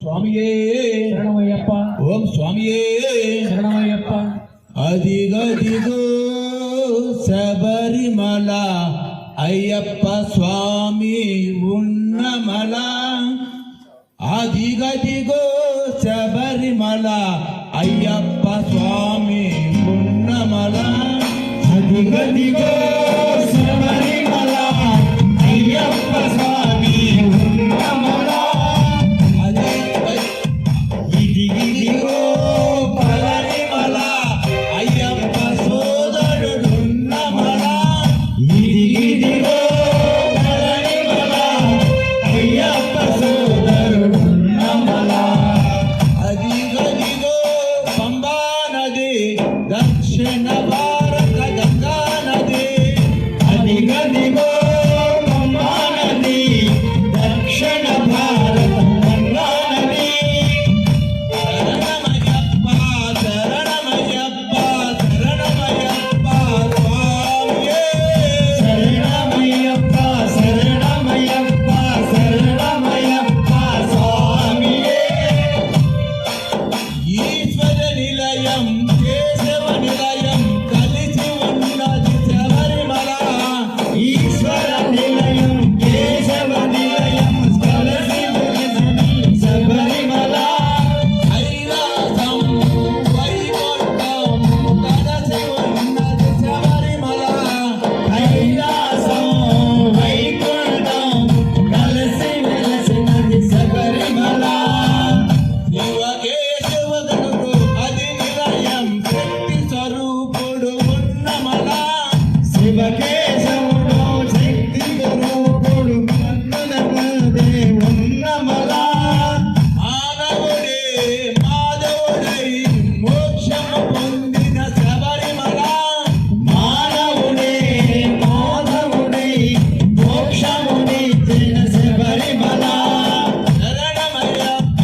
స్వామియే శరణమయ్యప్ప. ఓం స్వామియే శరణమయ్యప్ప. అదిగదిగో శబరిమల అయ్యప్ప స్వామి ఉన్నమల. అదిగదిగో శబరిమల అయ్యప్ప స్వామి ఉన్నమల. అదిగదిగో శబరిమల అయ్యప్ప స్వామి ఉన్నమల. ఇదిగిదిగో పళనిమల అయ్యప్ప సోదరుడున్నమల. ఇదిగిదిగో పళనిమల అయ్యప్ప సోదరుడున్నమల. అదిగదిగో పంబా నది దక్షిణ భారత గంగా నది. అదిగదిగో పంబా నది దక్షిణ భారత గంగా నది. శరణమయ్యప్ప శరణమయ్యప్ప శరణమయ్యప్ప స్వామియే. శరణమయ్యప్ప శరణమయ్యప్ప శరణమయ్యప్ప స్వామియే. ఈశ్వర నిలయం కేశవ నిలయం కలిసి ఉన్నది శబరిమల. ఈశ్వర నిలయం కేశవ నిలయం కలిసి ఉన్నది శబరిమల. కైలాసం వైకుంఠం కలిసి ఉన్నది శబరిమల. కైలాసం వైకుంఠం కలిసి వెలసినది శబరిమల. శివకేశవనుడు అది నిలయం శక్తి స్వరూపుడు ఉన్నమల. శివకేశవుడు శక్తి స్వరూపుడు కన్నులదే ఉన్నమల. మానవుడే మాధవుడై మోక్షము పొందిన శబరిమల. మానవుడే మాధవుడై మోక్షమునిచ్చిన శబరిమల. శరణమయ్యప్ప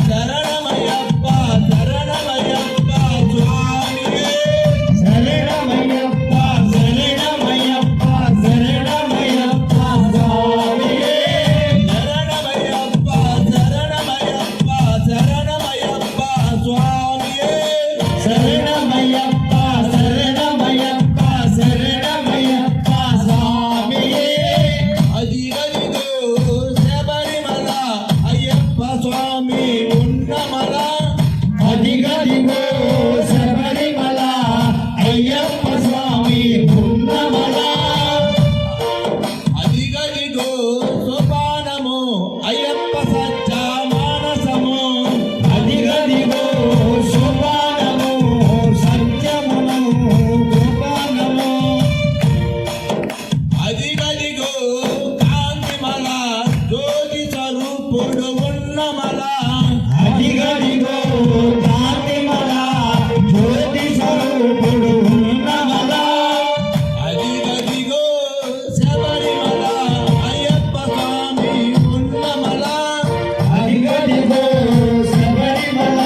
శరణమయ్యప్ప శరణమయ్యప్ప స్వామియే. శరణమయ్యప్ప శరణమయ్యప్ప శరణమయ్యప్ప స్వామియే. శరణమయ్యప్ప శరణమయ్యప్ప శరణమయ్యప్ప స్వామియే. శరణమయ్యప్ప శరణమయ్యప్ప శరణమయ్యప్ప స్వామియే. అదిగదిగో శబరిమల అయ్యప్ప స్వామి ఉన్నమల. అదిగదిగో శబరిమల అయ్యప్ప స్వామి ఉన్నమల. అదిగదిగో సోపానము అయ్యప్ప సత్య మానసము. అదిగదిగో సోపానము సత్యమును గోపానము. అదిగదిగో కాంతిమల జ్యోతి స్వరూపుడు ఉన్నమల. అదిగదిగో కాంతిమల జ్యోతి స్వరూపుడు ఉన్నమల. అదిగదిగో శబరిమల అయ్యప్ప స్వామి ఉన్నమల. అదిగదిగో శబరిమల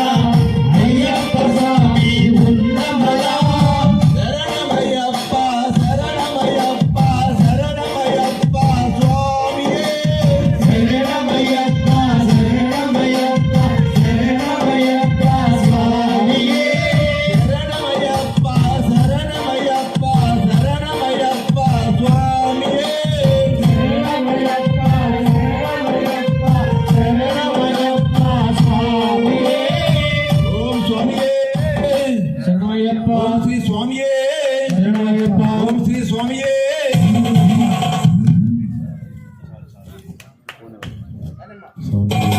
అయ్యప్ప స్వామి ఉన్నమల. శరణమయ్యప్ప శరణమయ్యప్ప శరణమయ్యప్ప స్వామియే. శరణమయ్యప్ప శరణమయ్యప్ప శరణమయ్యప్ప స్వామియే. శరణమయ్యప్ప శరణమయ్యప్ప శరణమయ్యప్ప స్వామియే. శరణమయ్యప్ప శరణమయ్యప్ప శరణమయ్యప్ప స్వామియే. ఓం స్వామియే. శరణమయ్యప్ప ఓం శ్రీ స్వామియే. శరణమయ్యప్ప. ఓం శ్రీ స్వామియే. స్వామి